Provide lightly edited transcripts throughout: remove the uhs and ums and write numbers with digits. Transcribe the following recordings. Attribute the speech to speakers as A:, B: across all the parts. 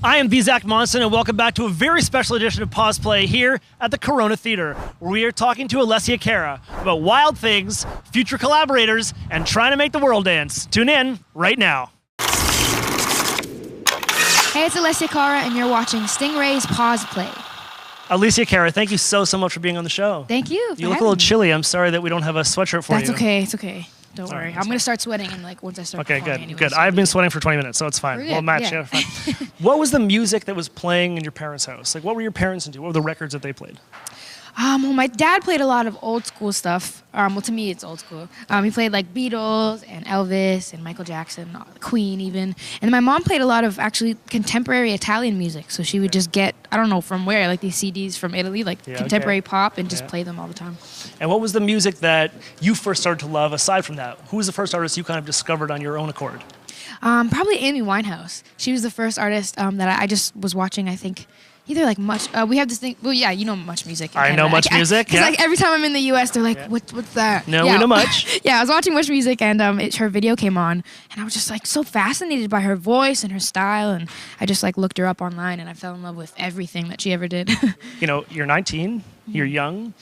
A: I am the Zach Monson, and welcome back to a very special edition of Pause Play here at the Corona Theater, where we are talking to Alessia Cara about wild things, future collaborators, and trying to make the world dance. Tune in right now.
B: Hey, it's Alessia Cara, and you're watching Stingray's Pause Play.
A: Alessia Cara, thank you so much for being on the show.
B: Thank you.
A: You look a little chilly. I'm sorry that we don't have a sweatshirt for you.
B: That's okay. It's okay. Don't worry. I'm going to start sweating and once I start
A: Okay,
B: performing
A: good. I've been sweating for 20 minutes, so it's fine. We'll match. Yeah, fine. What was the music that was playing in your parents' house? Like, what were your parents into? What were the records that they played?
B: Well, my dad played a lot of old school stuff. Well, to me, it's old school. He played like Beatles and Elvis and Michael Jackson, Queen even. And my mom played a lot of actually contemporary Italian music. So she would just get, I don't know from where, like these CDs from Italy, like contemporary pop, and just play them all the time. And
A: what was the music that you first started to love aside from that? Who was the first artist you kind of discovered on your own accord?
B: Probably Amy Winehouse. She was the first artist that I just was watching, I think. Either like Much, we have this thing, well, yeah, you know Much Music.
A: I know Much Music,
B: Because like every time I'm in the U.S., they're like, what's that?
A: No, we know Much.
B: Yeah, I was watching Much Music, and her video came on, and I was just like so fascinated by her voice and her style, and I just like looked her up online, and I fell in love with everything that she ever did.
A: You know, you're 19, you're young.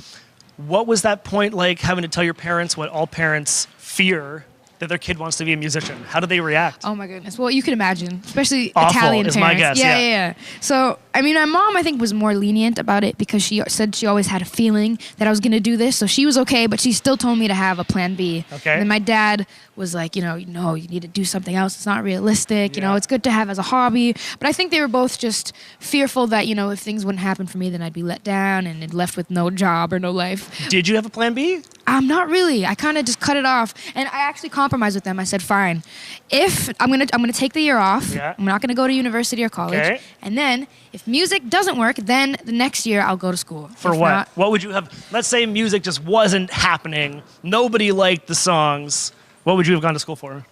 A: What was that point like, having to tell your parents what all parents fear, that their kid wants to be a musician? How do they react?
B: Oh my goodness. Well, you can imagine, especially
A: Awful
B: Italian
A: is
B: parents.
A: My guess,
B: yeah. So, I mean, my mom, I think, was more lenient about it because she said she always had a feeling that I was going to do this. So she was okay, but she still told me to have a plan B.
A: Okay.
B: And then my dad was like, no, you need to do something else. It's not realistic. You know, it's good to have as a hobby. But I think they were both just fearful that, if things wouldn't happen for me, then I'd be let down and left with no job or no life.
A: Did you have a plan B?
B: Not really. I kind of just cut it off, and I actually compromised with them. I said, "Fine, if I'm gonna take the year off. I'm not gonna go to university or college, and then if music doesn't work, then the next year I'll go to school."
A: For what? What would you have? Let's say music just wasn't happening. Nobody liked the songs. What would you have gone to school for?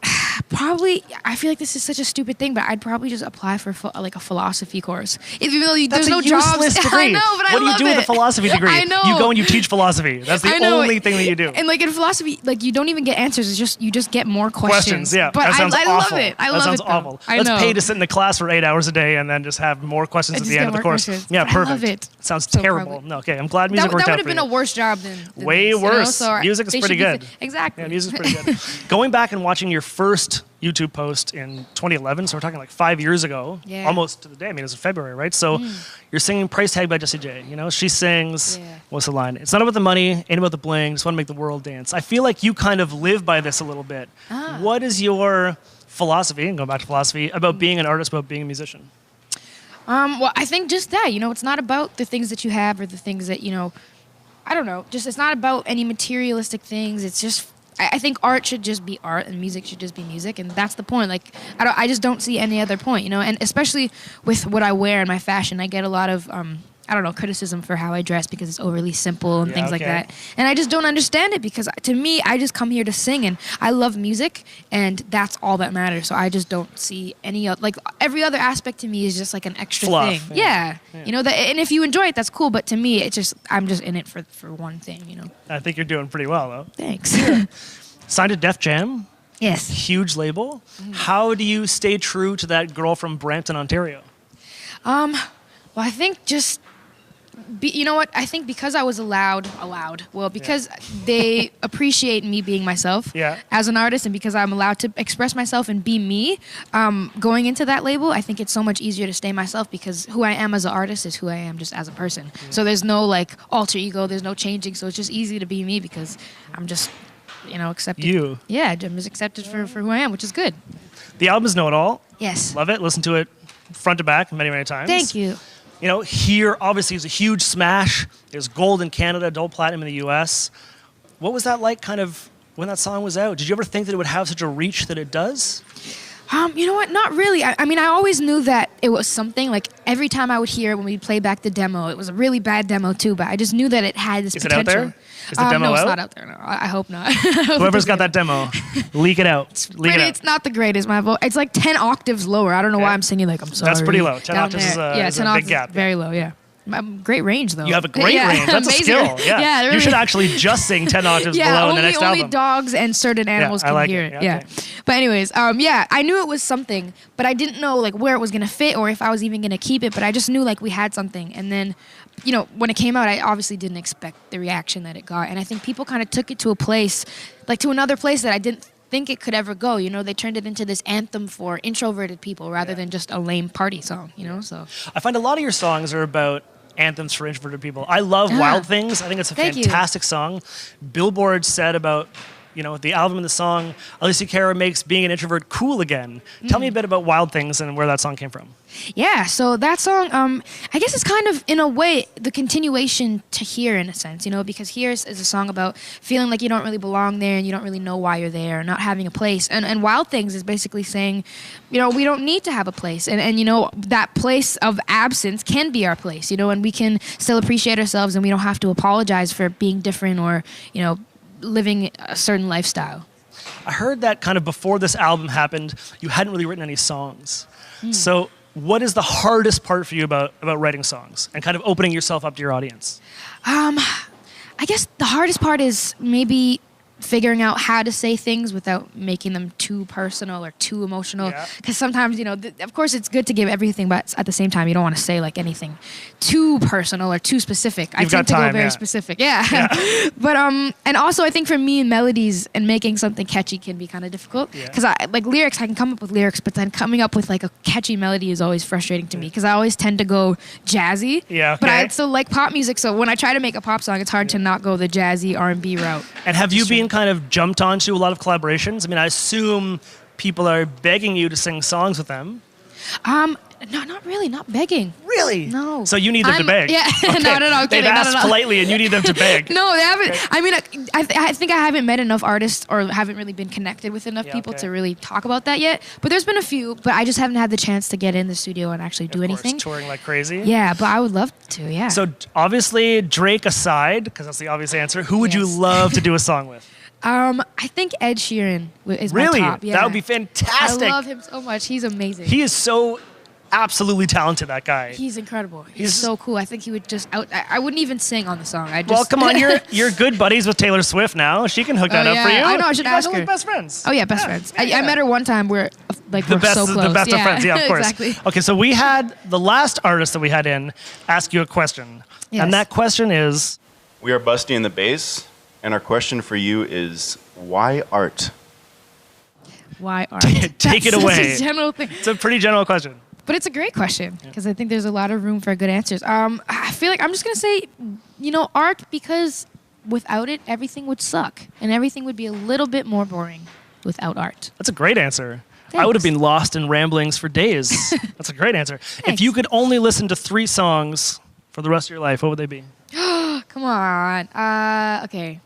B: Probably, I feel like this is such a stupid thing, but I'd probably just apply for like a philosophy course. Even though there's no jobs.
A: Degree.
B: I know, but
A: what do you do with a philosophy degree?
B: I know.
A: You go and you teach philosophy. That's the only thing that you do.
B: And like in philosophy, like you don't even get answers. It's just you just get more questions.
A: Yeah.
B: But
A: that sounds
B: I
A: awful.
B: love it. I love it.
A: That sounds awful. Let's pay to sit in the class for 8 hours a day and then just have more questions at the end of the course. Yeah, perfect.
B: I love it.
A: Sounds terrible. No, okay. I'm glad music worked out for you.
B: That would have been a worse job than
A: way
B: this,
A: worse.
B: So
A: music is pretty good.
B: Exactly.
A: Yeah, music's pretty good. Going back and watching your first YouTube post in 2011, so we're talking like 5 years ago, almost to the day. I mean, it was in February, right? So you're singing Price Tag by Jessie J. She sings, what's the line? It's not about the money, ain't about the bling, just want to make the world dance. I feel like you kind of live by this a little bit. What is your philosophy, and going back to philosophy, about being an artist, about being a musician?
B: Well, I think just that, it's not about the things that you have or the things that, I don't know, just it's not about any materialistic things. It's just, I think art should just be art and music should just be music, and that's the point. Like, I just don't see any other point, and especially with what I wear and my fashion, I get a lot of, criticism for how I dress because it's overly simple and things like that. And I just don't understand it because to me, I just come here to sing and I love music and that's all that matters. So I just don't see any other, like every other aspect to me is just like an extra thing. Yeah. And if you enjoy it, that's cool. But to me, it's just, I'm just in it for one thing,
A: I think you're doing pretty well though.
B: Thanks.
A: Signed to Def Jam.
B: Yes.
A: Huge label. How do you stay true to that girl from Brampton, Ontario?
B: Well, I think just, you know what? I think because I was allowed, because they appreciate me being myself as an artist, and because I'm allowed to express myself and be me, going into that label, I think it's so much easier to stay myself because who I am as an artist is who I am just as a person. So there's no like alter ego, there's no changing, so it's just easy to be me because I'm just, accepted. You. Yeah, I'm just accepted for who I am, which is good.
A: The album is Know It All.
B: Yes.
A: Love it. Listen to it front to back many, many times.
B: Thank you.
A: Here, obviously, it was a huge smash. It was gold in Canada, double platinum in the U.S. What was that like, kind of, when that song was out? Did you ever think that it would have such a reach that it does?
B: You know what? Not really. I mean, I always knew that it was something. Like, every time I would hear it when we'd play back the demo, it was a really bad demo, too, but I just knew that it had this potential.
A: Is it out there? Is the demo
B: no,
A: out?
B: it's not out there, no. I hope not.
A: Whoever's got that demo, leak it out.
B: It's not the greatest. My voice, it's like 10 octaves lower. I don't know why I'm singing like I'm sorry.
A: That's pretty low. 10 octaves is a big gap.
B: Very low, yeah. Great range, though.
A: You have a great range. That's
B: amazing.
A: a skill. Yeah.
B: Really.
A: You should actually just sing 10 octaves below in the next album.
B: Only dogs and certain animals can hear it. Yeah. Okay. But anyways, I knew it was something, but I didn't know like where it was gonna fit or if I was even gonna keep it. But I just knew like we had something. And then, when it came out, I obviously didn't expect the reaction that it got. And I think people kind of took it to a place, like to another place that I didn't think it could ever go. They turned it into this anthem for introverted people rather than just a lame party song. So
A: I find a lot of your songs are about anthems for introverted people. I love Wild Things. I think it's a fantastic song. Billboard said about the album and the song, Alessia Cara makes being an introvert cool again. Tell me a bit about Wild Things and where that song came from.
B: Yeah, so that song, I guess it's kind of, in a way, the continuation to Here, in a sense, because Here is a song about feeling like you don't really belong there and you don't really know why you're there, not having a place. And Wild Things is basically saying, we don't need to have a place. And that place of absence can be our place, and we can still appreciate ourselves and we don't have to apologize for being different or, living a certain lifestyle.
A: I heard that kind of before this album happened, you hadn't really written any songs. So what is the hardest part for you about writing songs and kind of opening yourself up to your audience?
B: I guess the hardest part is maybe figuring out how to say things without making them too personal or too emotional. Because sometimes, of course it's good to give everything, but at the same time, you don't want to say like anything too personal or too specific. I tend to go very specific. Yeah. But, and also I think for me, melodies and making something catchy can be kind of difficult. Because lyrics, I can come up with lyrics, but then coming up with like a catchy melody is always frustrating to me because I always tend to go jazzy. But I still like pop music, so when I try to make a pop song, it's hard to not go the jazzy R&B route.
A: And have you been kind of jumped onto a lot of collaborations? I mean, I assume people are begging you to sing songs with them.
B: Not really, not begging.
A: Really?
B: No.
A: So you need them to beg?
B: Yeah,
A: okay.
B: no,
A: They've asked politely and you need them to beg.
B: No, they haven't. I mean, I think I haven't met enough artists or haven't really been connected with enough people to really talk about that yet. But there's been a few, but I just haven't had the chance to get in the studio and actually do anything.
A: Touring like crazy.
B: Yeah, but I would love to, yeah.
A: So obviously, Drake aside, because that's the obvious answer, who would you love to do a song with?
B: I think Ed Sheeran is my top.
A: Yeah. That would be fantastic.
B: I love him so much. He's amazing.
A: He is so absolutely talented, that guy.
B: He's incredible. He's so cool. I think he would just I wouldn't even sing on the song.
A: Well, come on, you're good buddies with Taylor Swift now. She can hook that up for you.
B: I know, I should ask her.
A: Best friends.
B: Oh yeah, best friends. I met her one time. We're so close.
A: The best of friends. Yeah, of course.
B: Exactly.
A: Okay, so we had the last artist that we had in ask you a question. Yes. And that question is,
C: we are Busty and the Bass, and our question for you is, why art?
B: Why art?
A: Take it away.
B: It's a general thing.
A: It's a pretty general question.
B: But it's a great question because I think there's a lot of room for good answers. I feel like I'm just going to say, art, because without it, everything would suck. And everything would be a little bit more boring without art.
A: That's a great answer.
B: Thanks.
A: I would have been lost in ramblings for days. That's a great answer.
B: Thanks.
A: If you could only listen to 3 songs for the rest of your life, what would they be?
B: Come on. Okay.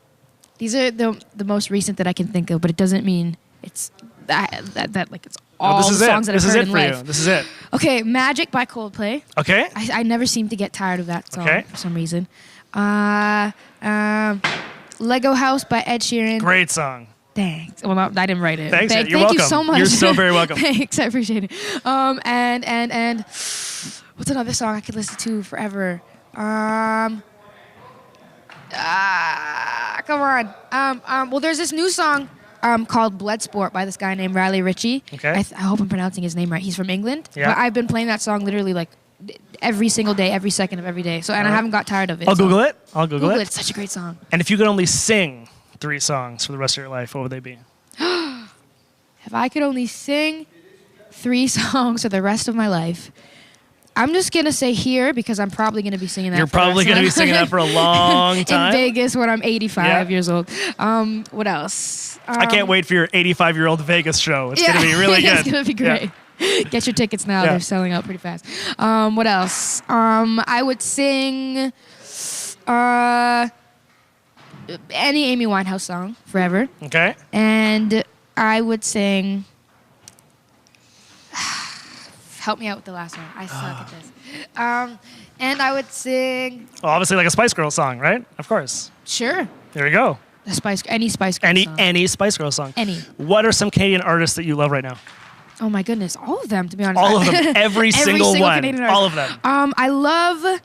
B: These are the most recent that I can think of, but it doesn't mean it's that like it's all the songs that I've heard in life.
A: This is it.
B: Okay, Magic by Coldplay.
A: Okay.
B: I never seem to get tired of that song for some reason. Lego House by Ed Sheeran.
A: Great song.
B: Thanks. Well, I didn't write it.
A: Thanks.
B: Thank
A: welcome.
B: you so much.
A: You're so very welcome.
B: Thanks. I appreciate it. And what's another song I could listen to forever? Come on. Well, there's this new song called Bloodsport by this guy named Riley Ritchie.
A: Okay.
B: I hope I'm pronouncing his name right. He's from England.
A: Yeah.
B: But I've been playing that song literally like every single day, every second of every day. So, and I haven't got tired of it.
A: I'll Google it. Google it.
B: It's such a great song.
A: And if you could only sing 3 songs for the rest of your life, what would they be?
B: If I could only sing 3 songs for the rest of my life, I'm just going to say Here because I'm probably going to be singing that.
A: You're probably going to be singing that for a long time.
B: In Vegas when I'm 85 years old. What else?
A: I can't wait for your 85-year-old Vegas show. It's going to be really good.
B: It's going to be great. Yeah. Get your tickets now. They're selling out pretty fast. What else? I would sing any Amy Winehouse song, Forever.
A: Okay.
B: And I would sing... Help me out with the last one. I suck at this. And I would sing...
A: Well, obviously like a Spice Girls song, right? Of course.
B: Sure.
A: There you go.
B: Any Spice Girls song.
A: Any Spice Girls song.
B: Any.
A: What are some Canadian artists that you love right now?
B: Oh my goodness, all of them, to be honest.
A: All of them. Every single one.
B: Canadian artist.
A: All of them.
B: I love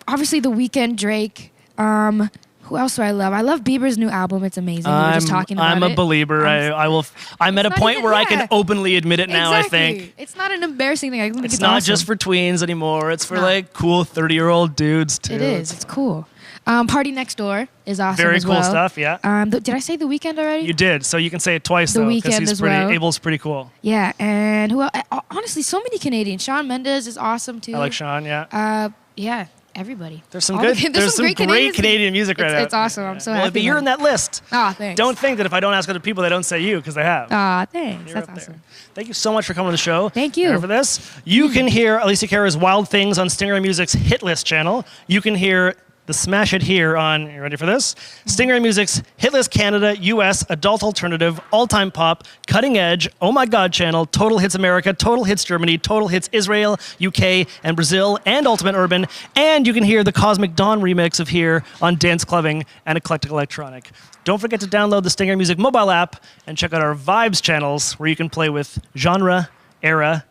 B: Obviously, The Weeknd, Drake. Who else do I love? I love Bieber's new album. It's amazing. We were just talking about
A: I'm a believer. I'm at a point where I can openly admit it now, I think.
B: It's not an embarrassing thing. I think
A: it's not just for tweens anymore. It's for like cool 30-year-old dudes too.
B: It is. It's cool. Party Next Door is awesome
A: Very
B: as
A: cool
B: well.
A: stuff, yeah.
B: Did I say The Weeknd already?
A: You did, so you can say it twice, though, because he's pretty, Abel's pretty cool.
B: Yeah, and who else? Honestly, so many Canadians. Shawn Mendes is awesome, too.
A: I like Shawn, yeah.
B: Yeah, everybody.
A: There's some great Canadian music right now.
B: It's awesome. I'm so happy.
A: But you're in that list.
B: Aw, thanks.
A: Don't think that if I don't ask other people, they don't say you, because they have.
B: Aw, thanks. That's awesome.
A: There. Thank you so much for coming on the show.
B: Thank you.
A: For this. You can hear Alessia Cara's Wild Things on Stingray Music's Hit List channel. You can hear the Smash It Here on, you ready for this? Stingray Music's Hit List Canada, US, Adult Alternative, All Time Pop, Cutting Edge, Oh My God channel, Total Hits America, Total Hits Germany, Total Hits Israel, UK, and Brazil, and Ultimate Urban. And you can hear the Cosmic Dawn remix of Here on Dance Clubbing and Eclectic Electronic. Don't forget to download the Stingray Music mobile app and check out our Vibes channels where you can play with genre, era,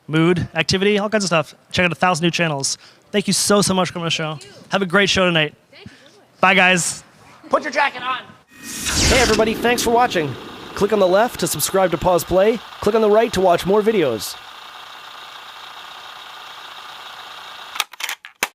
A: mood, activity, all kinds of stuff. Check out 1,000 new channels. Thank you so much for coming on the show. Have a great show tonight.
B: Thank you.
A: Bye, guys. Put your jacket on. Hey, everybody. Thanks for watching. Click on the left to subscribe to Pause Play. Click on the right to watch more videos.